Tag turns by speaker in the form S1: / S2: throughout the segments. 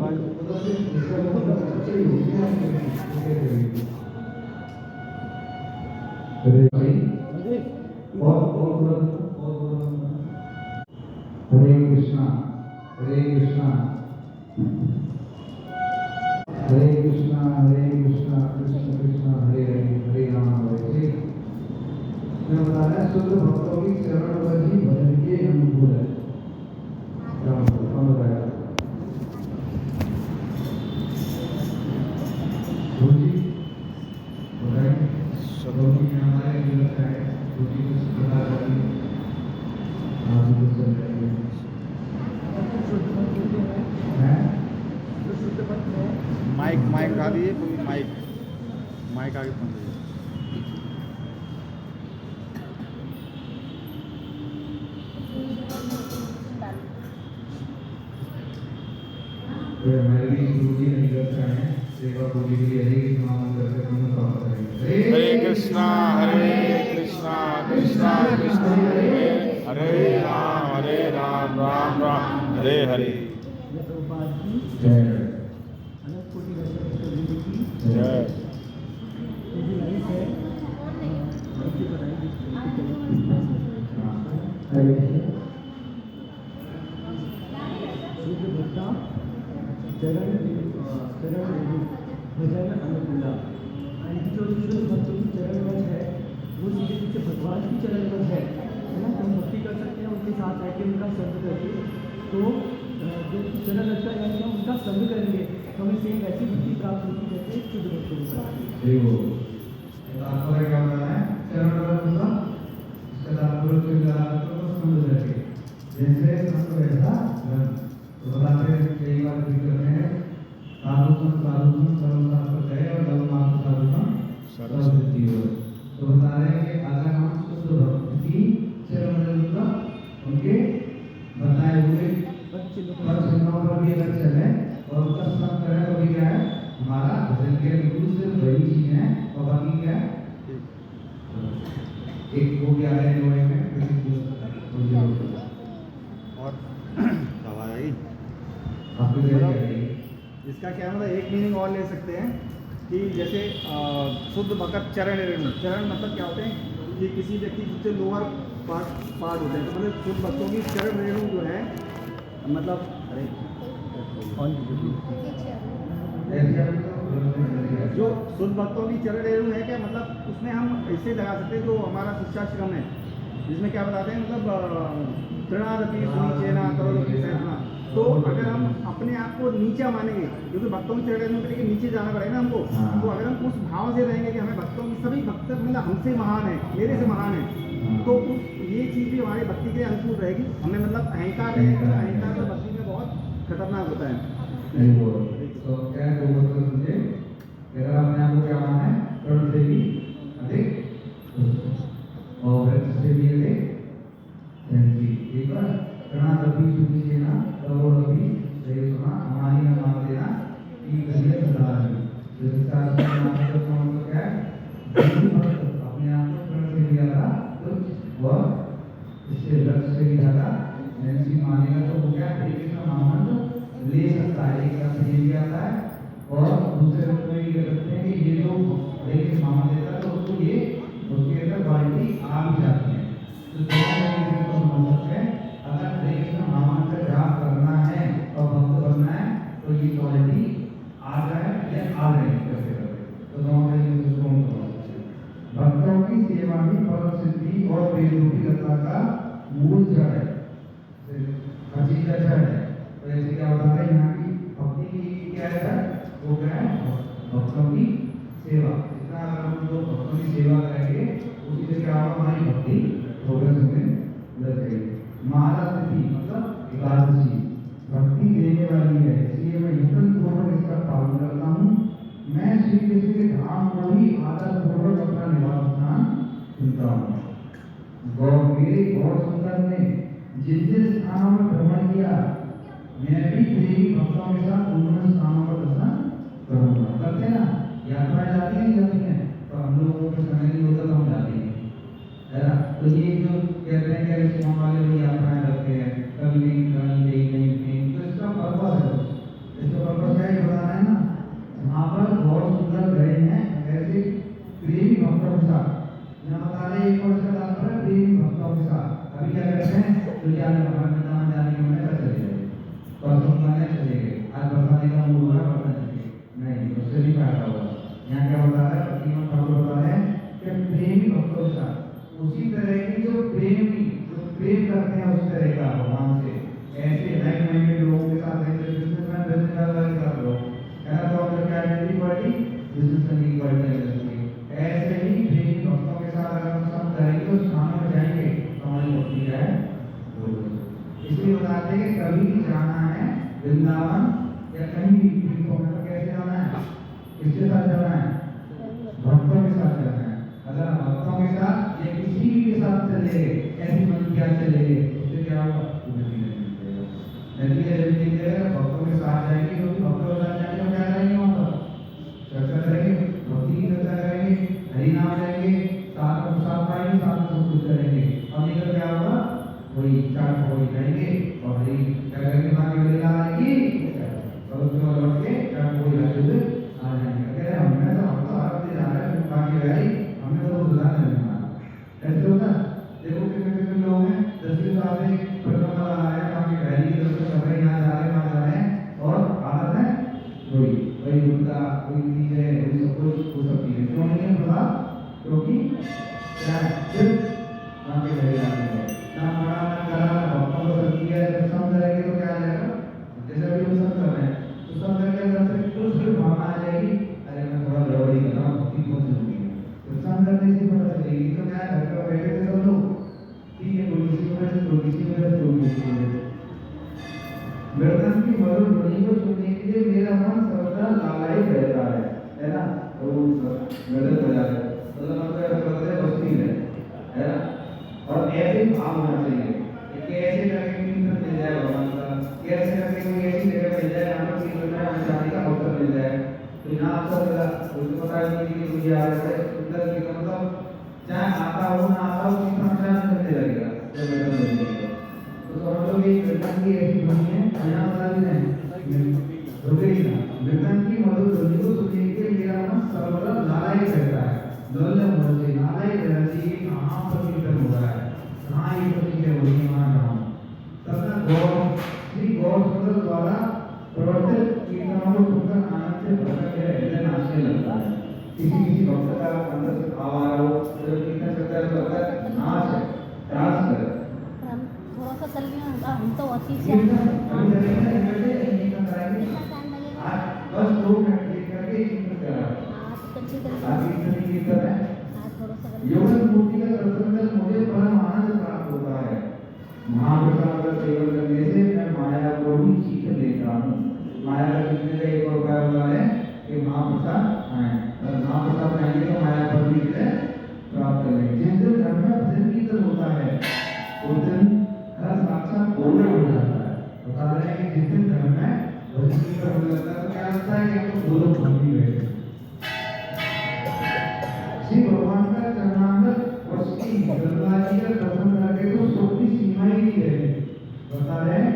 S1: हरे कृष्णा हरे कृष्णा हरे कृष्णा कृष्ण कृष्ण हरे हरे हरे राम हरे हरे। मैं बता रहा शुद्ध भक्तों की चरण वही भजन के अनुकूल है। क्या मतलब कौन बताया? जी बताइए। सबों की हमारे जीवन है जी कुछ बता रही आप कुछ चल रही है
S2: माइक माइक उठा दीजिए, कोई माइक माइक आगे पहुँच जाइए।
S1: हमारी गुरुजी ने निकल हैं सेवा पूरी के लिए हरे कृष्ण नाम करके पुण्य प्राप्त करेंगे।
S2: हरे कृष्णा कृष्णा कृष्णा हरे हरे राम राम राम हरे हरे।
S1: जय
S2: जय
S3: चरण भजन अनुकूला। आणि जो शुद्ध भक्तों की चरण वज है वो सीधे पीछे भगवान की चरण वज है ना। हम भक्ति कर सकते हैं उनके साथ रह के उनका संग करके। तो जो चरण रचता है यानी हम उनका संग करेंगे तो हमें सेम वैसी भक्ति प्राप्त होगी जैसे शुद्ध भक्तों को प्राप्त होगी।
S1: तात्पर्य क्या होता है? चरण मतलब इसका तात्पर्य को समझ रहे जैसे संत वैसा धर्म। तो बताते हैं कई बार करते हैं साधुसम सर्वशास्त्र है और धर्मार्थ साधुसम सर्वसिद्धि हो। तो बता रहे हैं कि अगर हम शुद्ध भक्त की चरण मतलब उनके बताए हुए पद चिन्हों पर भी अगर चले और उसका संग करें तो भी क्या है हमारा भजन के अनुकूल सिर्फ वही चीज है और बाकी क्या है एक वो क्या है लोहे में
S2: और दवा आई।
S1: आपको
S2: इसका क्या मतलब एक मीनिंग और ले सकते हैं कि जैसे शुद्ध भगत चरण रेणु। चरण मतलब क्या होते हैं कि किसी व्यक्ति जिससे लोअर पार्ट होते हैं। तो मतलब शुद्ध भक्तों की चरण रेणु जो है मतलब अरे जो शुद्ध भक्तों की चरण रेणु है क्या मतलब उसमें हम ऐसे लगा सकते हैं जो हमारा शिक्षाश्रम है जिसमें क्या बताते हैं मतलब तृणादपि सुनीचेना करोड़पि सहना। तो अगर हम अपने आप को नीचा मानेंगे क्योंकि भक्तों की चरण में के नीचे जाना पड़ेगा हमको। तो अगर हम उस भाव से रहेंगे कि हमें भक्तों की सभी भक्त मतलब हमसे महान है मेरे से महान है तो ये चीज़ भी हमारे भक्ति के लिए अनुकूल रहेगी। हमें मतलब अहंकार रहेगा अहंकार तो भक्ति में बहुत खतरनाक होता है।
S1: तो क्या है समझे अगर अपने आप को क्या माना है कर्ण से भी अधिक और वृक्ष से भी अधिक एक बार कणा कभी सुनी देना करो रवि सही सुना हमारी में मान देना कि करिए सदा है। तो इसका मतलब क्या है अपने आप को कर्ण से भी ज्यादा वह इससे लक्ष्य से भी ज्यादा नैन्सी मानेगा तो वो क्या एक महामंत्र ले सकता है। एक अर्थ ये भी आता है और दूसरे अर्थ में ये कहते हैं कि ये जो एक मामा देता है तो उसको ये उसके अंदर क्वालिटी आ भी जाती है। तो दोनों में इसको समझ सकते हैं अगर कृष्ण महामंत्र जाप करना है और भक्त बनना है तो ये क्वालिटी आ जाए या आ रहे करते करते तो दोनों में इसको हम समझ सकते हैं। भक्तों की सेवा ही परम सिद्धि और प्रेम रूपी लता का मूल जड़ है हकीकत जड़ है। तो ऐसे क्या होता है यहाँ की भक्ति की क्या है वो क्या है भक्तों की सेवा। इतना अगर हम लोग भक्तों की सेवा करेंगे उसी से क्या होगा हमारी भक्ति प्रोग्रेस में लग जाएगी। महाराष्ट्री मतलब एकादशी भक्ति देने वाली है इसलिए मैं यत्न पूर्वक इसका पालन करता हूँ। मैं श्री कृष्ण के धाम को ही आदर पूर्वक अपना निवास स्थान चुनता हूँ। मेरे गौर सुंदर ने जिन जिन स्थानों में भ्रमण किया मैं भी प्रेमी भक्तों के साथ उन स्थानों पर दर्शन करूँगा। करते ना यात्राएं जाती हैं जाती हैं तो हम लोगों को समय नहीं होता तो हम जाते हैं है ना। तो ये जो कहते हैं कि रिश्तों वाले भी यात्राएं करते हैं कभी नहीं तो इसका पर्पस है इसका पर्पस सुंदर गए हैं ऐसे प्रेमी भक्तों के साथ। यहाँ बता रहे एक वर्ष का तात्पर्य प्रेमी भक्तों के साथ। अभी क्या करते हैं तो जाने वृंदावन जाने के मन कर चले गए, परसों माने चले गए, आज बरसाने का मूड हुआ बरसाने चले नहीं, उससे नहीं फायदा हुआ। यहाँ क्या बता रहा है श्रीमद् ठाकुर बता रहे हैं कि प्रेमी भक्तों के साथ उसी तरह की जो प्रेमी जो प्रेम करते हैं उस तरह का भगवान से, ऐसे लाइक माइंडेड लोगों के साथ ऐसे बिजनेसमैन बिजनेसमैन वाले साथ लोग है ना, तो हम क्या आइडेंटिटी पार्टी बिजनेसमैन की पार्टी है। ऐसे ही प्रेमी भक्तों के साथ अगर हम सब करेंगे तो स्थानों में जाएंगे तो हमारी भक्ति क्या है इसलिए बताते हैं कि कभी भी जाना है वृंदावन या कहीं भी तीर्थों में तो कैसे जाना है, किसके साथ जाना है, भक्तों के साथ जाना है। अगर भक्तों के साथ या किसी भी के साथ चले ऐसी मन क्या चले उससे क्या होगा नतीजा जब निकलेगा भक्तों के साथ जाएंगे तो भक्तों के साथ जाएंगे तो क्या करेंगे वहाँ पर चर्चा करेंगे, भक्ति की चर्चा करेंगे, हरि नाम लेंगे, साथ में प्रसाद पाएंगे, साथ में सब कुछ करेंगे। अब निकल क्या होगा वही चार पकौड़ी खाएंगे और हरी क्या करेंगे माँ की गली आएगी और उसके बाद लौट के चार पकौड़ी खाते हुए आ जाएंगे। कह रहे हम तो हर दिन जा रहे हैं माँ की गली हमने तो सुधार नहीं माना ऐसे होता। देखो कितने लोग हैं 10 साल से प्रथम बार आ रहे हैं माँ की गली दर्शन कर रहे हैं, यहाँ जा रहे हैं वहाँ जा रहे हैं और आदत है वही उनका कोई चीज है वही सब कुछ वो सब चीजें क्यों नहीं है पता, क्योंकि क्या है सिर्फ माँ की गली आते हैं ना मना ना करा ना भक्तों को सब किया है। जब सब करेंगे तो क्या आ जाएगा, जैसे अभी हम सब कर रहे हैं तो सब करके अंदर से कुछ भी भावना आ जाएगी अरे मैं थोड़ा गड़बड़ी कर रहा हूँ भक्ति कौन सी होगी तो सब करने से पता चलेगी। तो क्या घर पर बैठे थे सब लोग ठीक है कोई किसी वजह से कोई किसी वजह से कोई किसी वजह से वृंदावन की मधुर ध्वनि को सुनने के लिए मेरा मन सर्वदा लालायित रहता है ना। तो गजल बजा है मतलब बस्ती है ना। और ऐसे ही भाव होना चाहिए कि कैसे करके कीर्तन मिल जाए भगवान का, कैसे करके कोई ऐसी जगह मिल जाए जहाँ पर कीर्तन में जाने का अवसर मिल जाए। तो यहाँ अवसर मिला उसको पता नहीं कि मुझे आ रहा है सुंदर की मतलब चाहे आता हो ना आता हो कीर्तन में करने लगेगा जब वृंदावन मिल जाएगा। तो समझ लो कि वृंदावन की ऐसी ध्वनि है यहाँ बता देते रुकेगी ना। वृंदावन की मधुर ध्वनि को सुनने के लिए मेरा मन सर्वदा लालायित रहता है, लल्लम होना चाहिए, लालायित रहना चाहिए कहाँ पर कीर्तन हो रहा है, कहाँ ये प्रतिक्रिया हो रही है वहाँ जाऊँ। तथा गौर श्री गौर सुंदर द्वारा प्रवर्तित कीर्तनों को सुनकर आनंद से भरकर मेरा हृदय नाचने लगता है। किसी भक्त का अंदर से भाव आ रहा हो तो कीर्तन करता है तो लगता है नाच है डांस कर
S4: थोड़ा सा चल गया हम तो वसी से
S1: आज बस 2 मिनट करके कीर्तन करा कीर्तन है। योगन मूर्ति का दर्शन कर मुझे परम आनंद प्राप्त होता है। महाप्रसाद का सेवन करने से मैं माया को भी जीत लेता हूँ। माया का जीतने का एक और उपाय होता है कि महाप्रसाद खाएं, महाप्रसाद खाएंगे तो माया पर भी प्राप्त करेंगे। जिस दिन घर में भजन कीर्तन होता है उस दिन घर साक्षात पूर्ण हो जाता है। बता रहे हैं कि जिस दिन घर में भजन कीर्तन हो जाता है तो क्या लगता है कि हम दो लोग भक्ति बैठे श्री भगवान का चरणामृत और श्री गंगा जी का दर्शन करके तो सुख की सीमा ही नहीं रहे। बता रहे हैं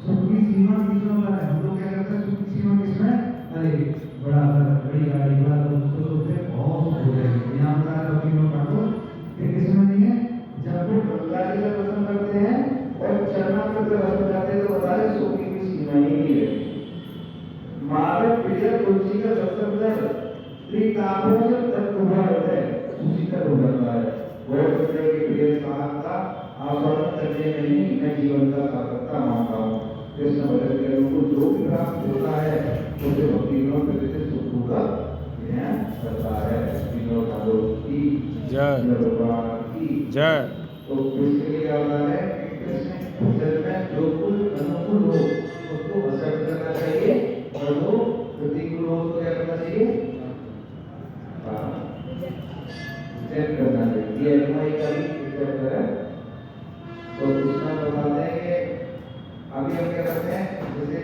S1: सुख की सीमा किसमें होता है, हम लोग क्या करते हैं सुख की सीमा किसमें, अरे बड़ा बड़ी गाड़ी बड़ा तो सोचते हैं बहुत सुख हो जाएगी। यहाँ बता रहे हो तीनों का तो किसमें नहीं है। जब वो गंगा जी का दर्शन करते हैं और चरणामृत का दर्शन करते हैं तो बता रहे सुख की सीमा ही नहीं रहे। माधव प्रिय तुलसी का दर्शन कर तापों से तक हुआ है उसी तक हो जाता है। गौर करने के प्रिय साहब का आस्वादन करने में ही मैं जीवन का सार्थकता मानता हूँ। कृष्ण भजन के लोगों को जो भी प्राप्त होता है उसे भक्ति करने से सुख होगा यह करता है। तीनों ठाकुर की जय, भगवान की जय। तो कृष्ण क्या होता है कृष्ण भजन में जो कुछ अनुकूल हो उसको एक्सेप्ट करना चाहिए और वो प्रतिकूल हो तो क्या करना चाहिए चेक करना चाहिए। ये एमआई का भी चैप्टर है। तो उसमें बताते हैं कि अभी हम क्या करते हैं जैसे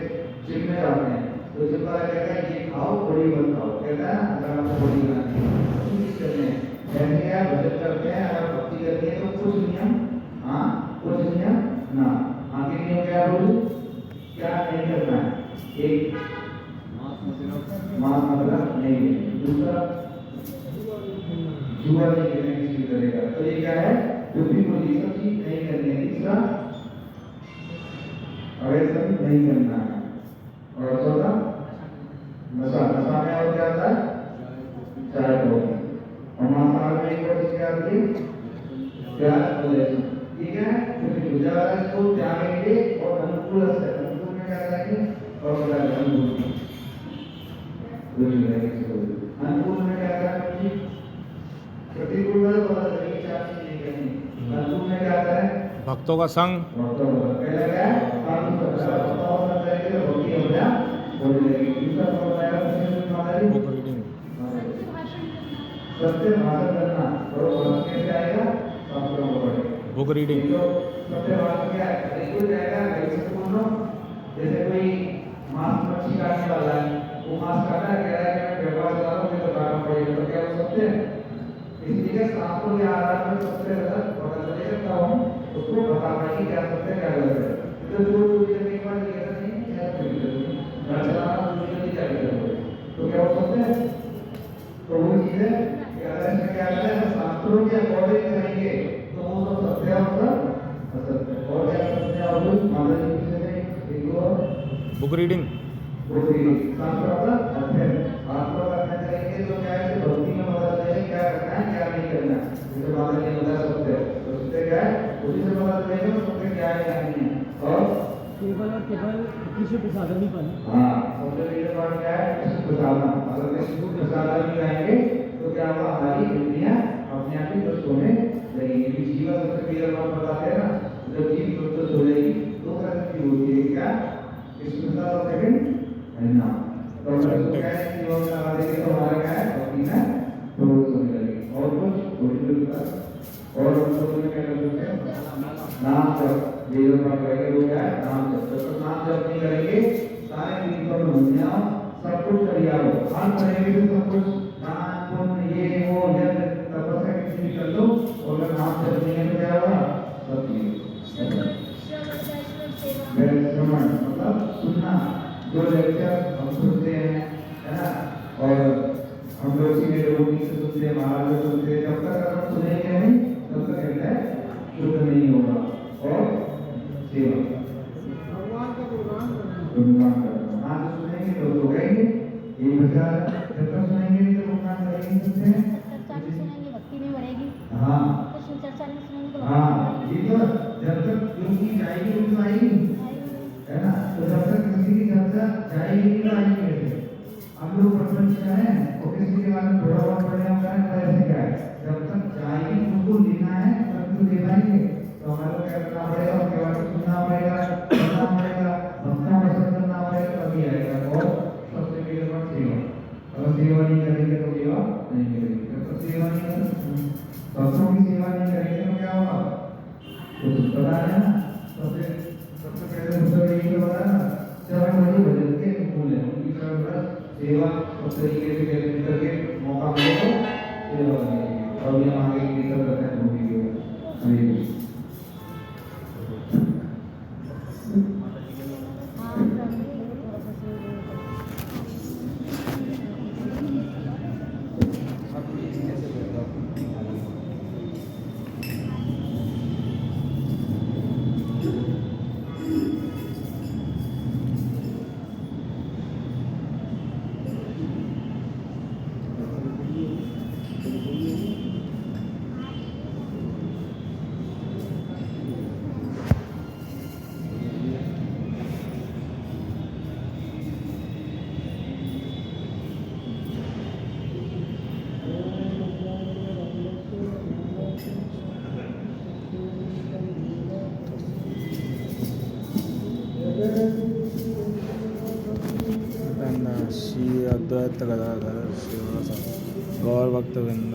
S1: जिम में जाते हैं तो जिम वाला कहता है ये खाओ बॉडी मत खाओ, कहता है अगर आपको बॉडी बनानी है करते हैं ऐसे क्या भजन करते हैं अगर भक्ति करते हैं तो कुछ नियम हाँ कुछ नियम ना आगे नियम क्या बोलूं क्या नहीं करना है। एक मास मतलब नहीं दूसरा जुआ नहीं खेलने की चीज करेगा, तो ये क्या है, जो भी कोई ये सब चीज नहीं करनी है। तीसरा अवैध सब नहीं करना है। और चौथा नशा, नशा में और क्या आता है, चाय कॉफी। और मांसाहार में एक और चीज क्या आती है, प्याज और लहसुन। ठीक है, क्योंकि गुजारा इसको त्यागेंगे और अनुकूल से, अनुकूल में क्या करेंगे, और अनुकूल अनुकूल में क्या करेंगे, प्रतिकूल में पता चलेगी चार चीजें करनी। अनुकूल में क्या आता है,
S5: भक्तों का संग,
S1: भक्तों का पहला क्या है, साधु संग, भक्तों का करेंगे तो भक्ति हो गया, हो जाएगी। दूसरा कौन आएगा, माता जी,
S5: बुक रीडिंग,
S1: सत्य भाषण करना, और भाषण कैसे आएगा, शास्त्रों को पढ़ेगा।
S5: बुक रीडिंग,
S1: तो सबसे बात क्या है, बिल्कुल जाएगा कैसे बोल रहा हूँ, जैसे कोई मांस मच्छी काटने वाला है, वो मांस काटा है, कह रहा है कि मैं व्यवहार चला रहा हूँ, मुझे तो काटना पड़ेगा, तो क्या हो सकते हैं, इसलिए शास्त्रों के आधार पर सबसे गलत पता चले सकता हूँ, उसको बता पाएगी क्या सत्य क्या गलत है। तो जो चोरी करने के बाद ये नहीं क्या चोरी करनी, घर चलाना चोरी करनी क्या गलत है, तो क्या हो सकते हैं। तो वो चीज है कि अगर इसमें क्या है, शास्त्रों के अकॉर्डिंग करेंगे तो वो सब सत्य होगा, असत्य और क्या सत्य होगा, माता जी से एक और
S5: बुक रीडिंग,
S1: वो शास्त्र का अध्ययन, शास्त्रों का अध्ययन करेंगे तो क्या है, भक्ति में पता चलेगा क्या करना है क्या नहीं करना है। जैसे माता जी बता सकते हैं, तो उससे क्या है, उसी से पता चलेगा तो सबसे क्या है क्या नहीं है। और
S3: केवल कृष्ण प्रसादन ही पानी।
S1: हाँ, सबसे पहले बात क्या है, कृष्ण प्रसादन। अगर कृष्ण प्रसादन नहीं गाएंगे तो क्या होगा, हमारी इंद्रियां अपने आप ही दुष्ट होने लगेगी। जीवन सबसे पहले बात बताते हैं ना, जब जीव दुष्ट हो जाएगी तो क्या होती है, क्या कृष्ण प्रसाद सेकंड है ना। तो अगर उसको क्या है, जीवन लगा देंगे तो हमारा क्या है, भक्ति में प्रवेश होने लगेगी। और कुछ थोड़ी देर बाद और हम लोग क्या कर सकते हैं, नाम जप, ये जो बात करेंगे वो क्या है, नाम जप। जब तक नाम जप नहीं करेंगे सारे विकल्प दुनिया सब कुछ करिया हो, हम करेंगे तो सब कुछ दान पुण्य ये वो यज्ञ तपस्या कुछ भी कर लो, और अगर नाम जप नहीं है तो क्या होगा, सब चीज श्रवण मतलब सुनना, जो लेक्चर हम सुनते हैं है ना, और हम लोग सीधे लोगों से सुनते हैं, महाराज से सुनते हैं, जब तक हम सुनेंगे नहीं तब तक कहते हैं शुद्ध नहीं होगा। और सेवा
S2: भगवान का गुणगान
S1: करना, हाँ तो सुनेंगे तो गएंगे, ये बचा जब तक सुनेंगे नहीं तो गुणगान करेंगे नहीं सकते हैं।
S4: चर्चा नहीं सुनेंगे भक्ति नहीं बढ़ेगी,
S1: हाँ
S4: कृष्ण चर्चा नहीं सुनेंगे तो
S1: हाँ, ये तो जब तक क्योंकि जाएगी वो तो आएगी है ना, तो जब तक किसी की चर्चा जाएगी नहीं तो आएगी कैसे। हम लोग प्रपंच क्या है और किसी के बारे में थोड़ा बहुत पढ़े हम करें तो ऐसे क्या है, जब तक जाएगी उनको लेना है तब तो ले पाएंगे। तो हमारे को क्या करना पड़ेगा, उनके बारे में सुनना पड़ेगा, पढ़ना पड़ेगा, भक्ता पसंद करना पड़ेगा, तभी आएगा। और सबसे पहले बात सेवा, अगर सेवा नहीं करेंगे तो सेवा नहीं करेंगे, जब तक सेवा नहीं करेंगे भक्तों की सेवा नहीं करेंगे तो क्या होगा, तो पता है ना। सबसे पहले दूसरा यही तो बता ना, चरण वही भजन के मूल है, उनकी चरण बस सेवा उस तरीके से करके मौका मिले तो सेवा करेंगे। और ये आगे निकल रहते हैं भूमि के हरे
S4: हाँ थोड़ा सा
S5: श्री अद्वैत गदाधर शिवासादि गौर भक्त वृंद।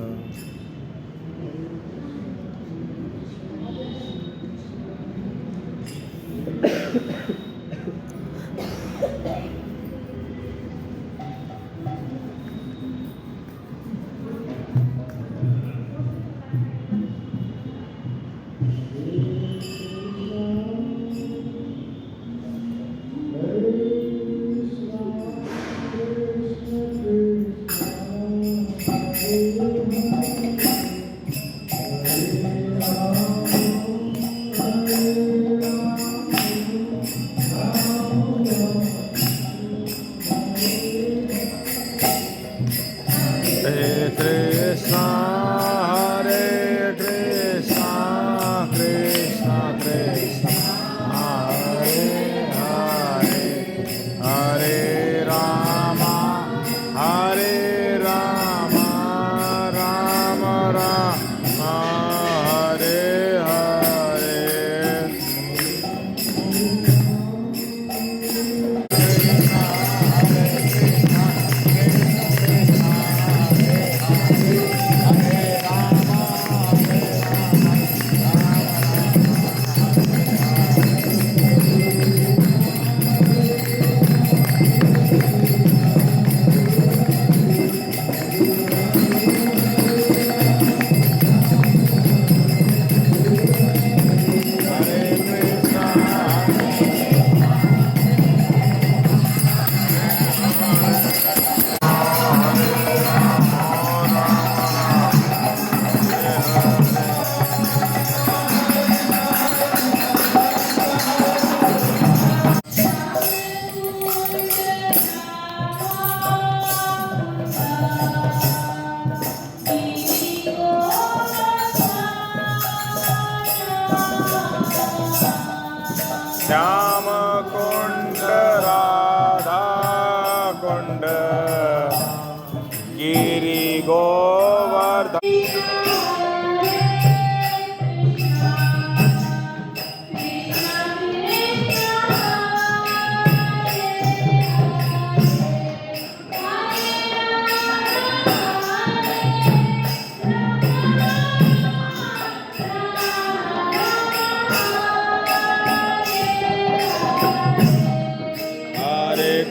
S5: Hare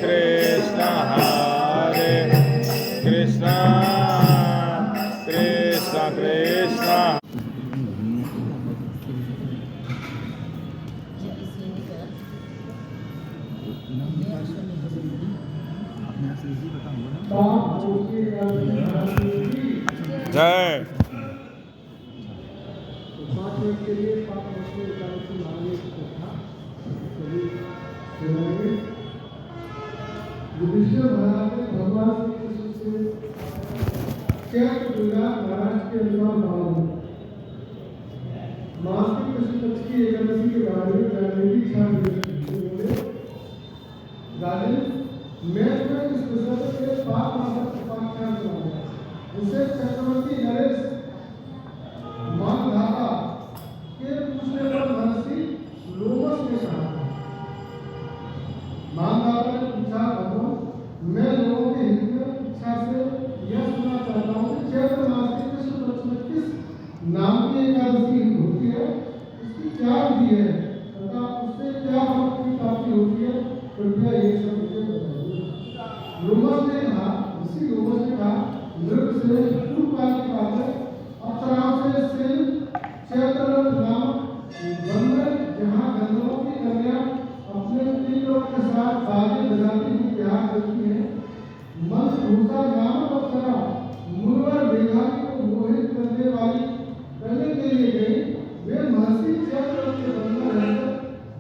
S5: Krishna, Krishna Krishna. जय।
S3: 5 मिनट के लिए पाप मुझे एकादशी मांगने की कथा सभी सुनाएंगे। युधिष्ठिर महाराज ने भगवान श्री कृष्ण से चैत्र दुर्गा महाराज के अनुसार मांगा। मासिक कृष्ण पक्ष की एकादशी के बारे में जानने की इच्छा बोले, राजन मैं तुम्हें इस विषय के पाप नाशक उपाख्यान सुनाऊंगा। उसे चक्रवर्ती नरेश मानधाता के पूछने पर महर्षि लोमस ने कहा। मानधाता ने पूछा, भगवान मैं लोगों के हित में इच्छा से यह सुनना चाहता हूँ कि चैत्र मास के कृष्ण पक्ष में किस नाम की एकादशी होती है, उसकी क्या विधि है तथा उससे क्या फल की प्राप्ति होती है, कृपया ये सब मुझे बताइए। लोमस ने कहा, ऋषि लोमस ने कहा, नृप से पूर्व काल की बात है, अप्सराओं से सेन चैत्र नामक वन में जहाँ गंधर्वों की कन्या अपने प्रियों के साथ बाजे बजाती हुई प्यार करती है, मंदभूषा नामक अप्सरा मुनिवर मेघावी को मोहित करने वाली करने के लिए गई। वे महर्षि चैत्र के वन में रहकर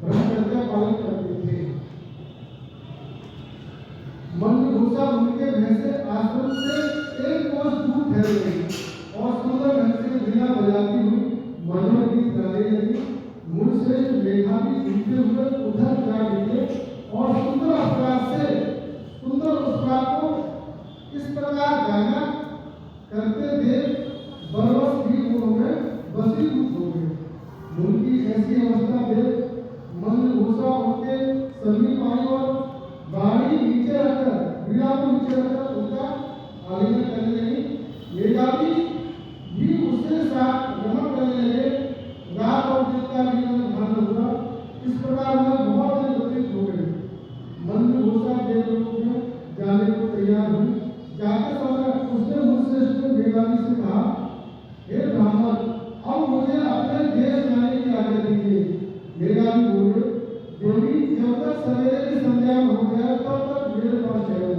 S3: ब्रह्मचर्य पालन करते थे। मंदभूषा उनके भैंसे आश्रम से एक कोस दूर ठहर गई और सुंदर ढंग से वीणा बजाती हुई मधुर गीत गाने लगी। मुनिश्रेष्ठ मेघावी घूमते हुए उधर जा निकले और सुंदर अपराध से सुंदर उसका को इस प्रकार गाना करते देख बरवस भी उन्होंने वशीभूत हो गए। उनकी ऐसी अवस्था देख मंदभूषा उनके समीप आई और बाड़ी नीचे रखकर वीणा को नीचे रखकर उनका आलिंगन करने लगी। मेघावी भी उसके साथ रमण करने लगे। रात और दिन का भी भान हुआ। इस प्रकार में बहुत से व्यतीत हो गए। मंदभूषा देवलोक में जाने को तैयार हुई। जाते समय उसने मुनिश्रेष्ठ मेघावी से कहा, हे ब्राह्मण, अब मुझे अपने देश जाने की आज्ञा दीजिए। मेघावी बोले, देवी जब तक सवेरे की संध्या हो जाए तब तक मेरे पास चलो।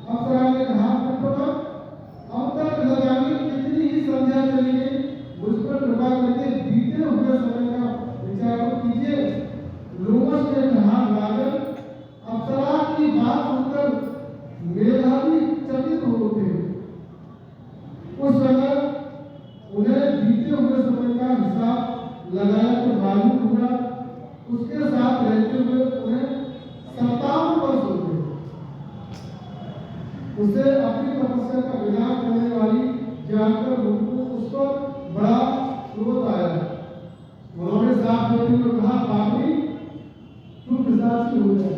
S3: अप्सरा ने कहा, अब तक न जाने कितनी ही संध्या चली गई, मुझ पर कृपा करके बीते हुए समय का विचार कीजिए। लोमस ने कहा, राजन, अप्सरा की बात सुनकर मेघावी चकित हो उठे। उस समय उन्हें बीते हुए समय का हिसाब लगाया तो मालूम हुआ उसके साथ रहते हुए उन्हें 57 वर्ष हो गए। उसे अपनी तपस्या का विनाश करने वाली जानकर उनको उस पर बड़ा क्रोध आया। उन्होंने साफ होते हुए कहा, पापी तू पिशाची हो जाए।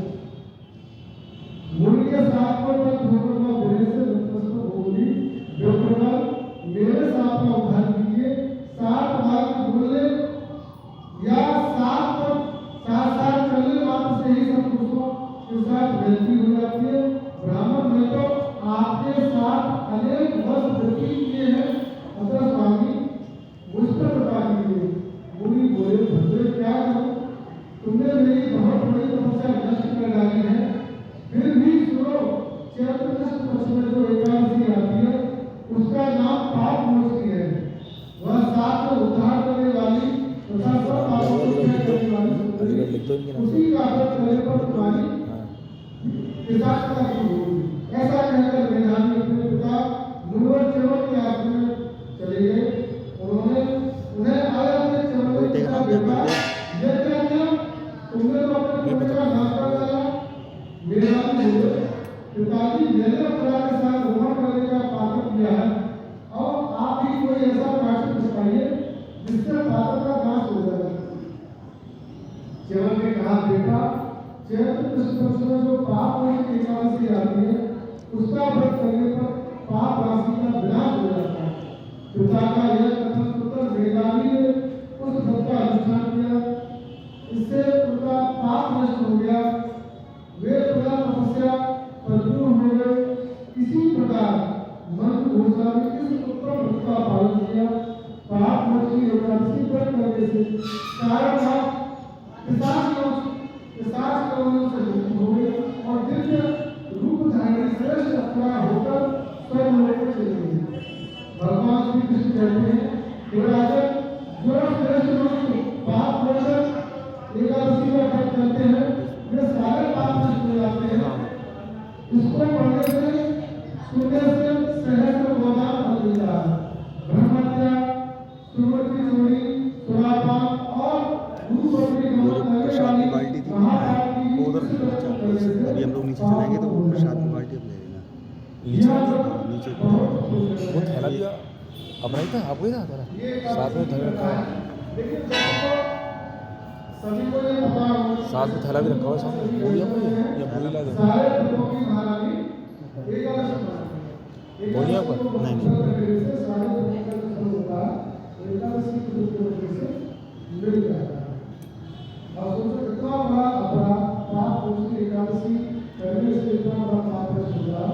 S3: मुनि के साथ पर तक होकर वह बोले से नतमस्तक हो बोली, देवप्रभु मेरे साथ का उद्धार कीजिए। 60 बार बोलने या 7 चलने मात्र से ही सब पुरुषों के साथ वृद्धि हो जाती है। ब्राह्मण ने तो आपके साथ अनेक वर्ष व्यतीत किए हैं, अतः स्वामी मुझ पर कृपा कीजिए। मुनि बोले, भद्रे क्या करूं, तुमने मेरी बहुत बड़ी तपस्या नष्ट कर डाली है। फिर भी सुनो, चैत्र कृष्ण पक्ष में जो एकादशी आती है उसका नाम पाप मोचनी है। वह साथ में उद्धार करने वाली तथा सब पापों को क्षय करने वाली उसी का व्रत करने पर तुम्हारी पिशाचता दूर होगी। ऐसा कहकर मेघावी अपने पिता मुनिवर चरण के आश्रम में चले गए। उन्हें आया अपने चरणों में पिता बेटा, ये क्या किया, तुमने तो अपने पुत्र का नाश कर डाला। मेघावी बोले, पिताजी मैंने अपराध के साथ रोमण करने का पाप किया है और आप भी कोई
S6: ऐसा प्राचीन बताइए जिससे पाप का नाश हो जाए। च्यवन ने कहा बेटा, चैत्र कृष्ण पक्ष में जो पाप की एकादशी आती है उसका व्रत करने पर पाप राशि का विनाश हो जाता है। पिता का यह कथन सुनकर वेदांती ने उस व्रत का अनुष्ठान किया, इससे उनका पाप नष्ट हो गया, वे पुनः तपस्या परिपूर्ण हो गए। इसी प्रकार मन घोषा ने इस उत्तम व्रत का पालन किया। पाप मोक्ष की एकादशी व्रत करने से कारण आप पिशाच कवनों से मुक्त हो गए और दिव्य रूपधारी श्रेष्ठ अप्सरा होकर स्वर्ग लोक में चले गए। भगवान श्री कृष्ण कहते हैं कि राजन, जो श्रेष्ठ लोग पाप मोचन एकादशी का व्रत करते हैं वे सारे पाप नष्ट हो जाते हैं। इसको पढ़ने से सुनने से सहस्त्र गोदान फल मिलता है। ब्रह्मत्या, सुमति चोरी, सुरापान और
S7: प्रसाद की बाल्टी थी वो उधर अभी हम लोग नीचे चलेंगे तो वो प्रसाद की बाल्टी ले लेना। नीचे
S5: वो थैला भी अपना ही था, आपको ही था तेरा साथ में थैला रखा है,
S6: सभी को ये पता हो
S5: साथ में थैला भी रखा हुआ है सामने, वो भी आपको ही है या पूरी ला दो
S6: सारे लोगों की महारानी
S5: बोलिए आपका
S7: नहीं
S6: सारे लोगों का जो होता है एकादशी के रूप में वजह से मिल जाता है। और सोचो कितना बड़ा अपराध पाप उसकी एकादशी करने से इतना बड़ा पाप नष्ट होगा।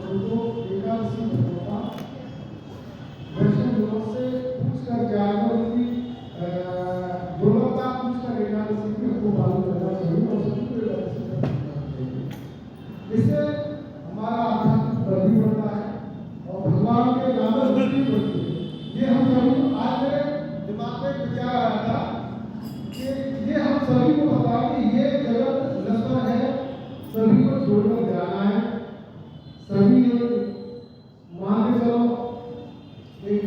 S6: तो एकादशी होगा वैष्णव लोगों से पूछकर जानवर की गुणवत्ता पूछकर एकादशी की हमको पालन करना चाहिए और सबको एकादशी करना चाहिए। इससे हमारा आध्यात्मिक वृद्धि बढ़ता है और भगवान के नाम में वृद्धि बढ़ती है। ये हम सभी आज मेरे दिमाग में विचार आया था कि ये हम सभी को पता है कि ये जगत नश्वर है, सभी को छोड़कर जाना है। सभी मान के चलो एक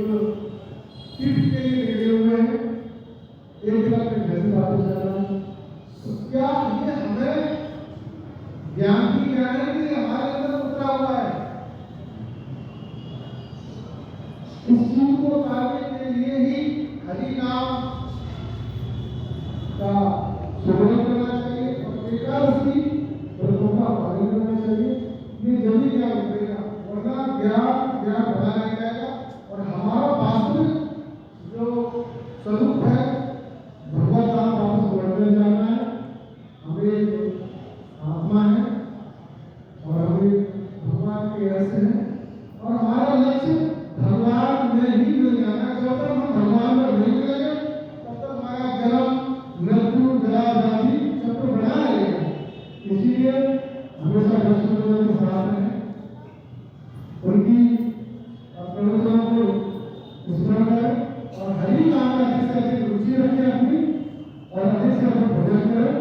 S6: टिप के लिए निकले हुए हैं, एक दिन अपने घर से वापस जाना है। तो क्या ये हमें ज्ञान की गारंटी कि हमारे अंदर उतरा हुआ है? इस चीज को पाने के लिए ही हरि नाम का सुमिरन करना चाहिए और एकादशी व्रतों का पालन करना चाहिए। ये जल्दी ज्ञान उठेगा, वरना ज्ञान बढ़ा नहीं जाएगा और हमारा वास्तविक जो स्वरूप है भगवत नाम वापस बढ़ते जाना है। हमें आत्मा है और हमें भगवान के ऐसे हैं और हमारा लक्ष्य भगवान में ही मिल जाना है। जब तक हम भगवान में नहीं मिलेंगे तब तक हमारा जन्म मृत्यु जरा व्याधि चक्र बना रहेगा। इसीलिए हमेशा कृष्ण के साथ में उनकी प्रवचनों को स्मरण करें और हरि नाम का अधिक से अधिक रुचि रखें अपनी और अधिक से अधिक भजन करें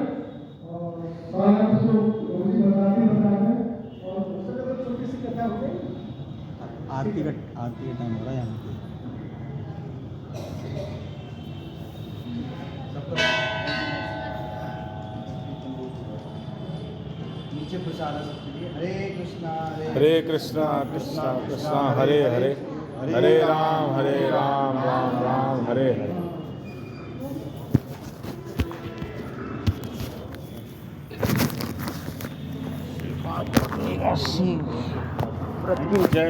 S6: और सारा उसको रोजी बताते और सबसे छोटी सी कथा हो गई।
S7: आरती का टाइम हो रहा है यहाँ पे। नीचे प्रसाद है सबके लिए। हरे कृष्णा
S5: कृष्णा कृष्णा हरे हरे, हरे राम राम राम हरे हरे। जय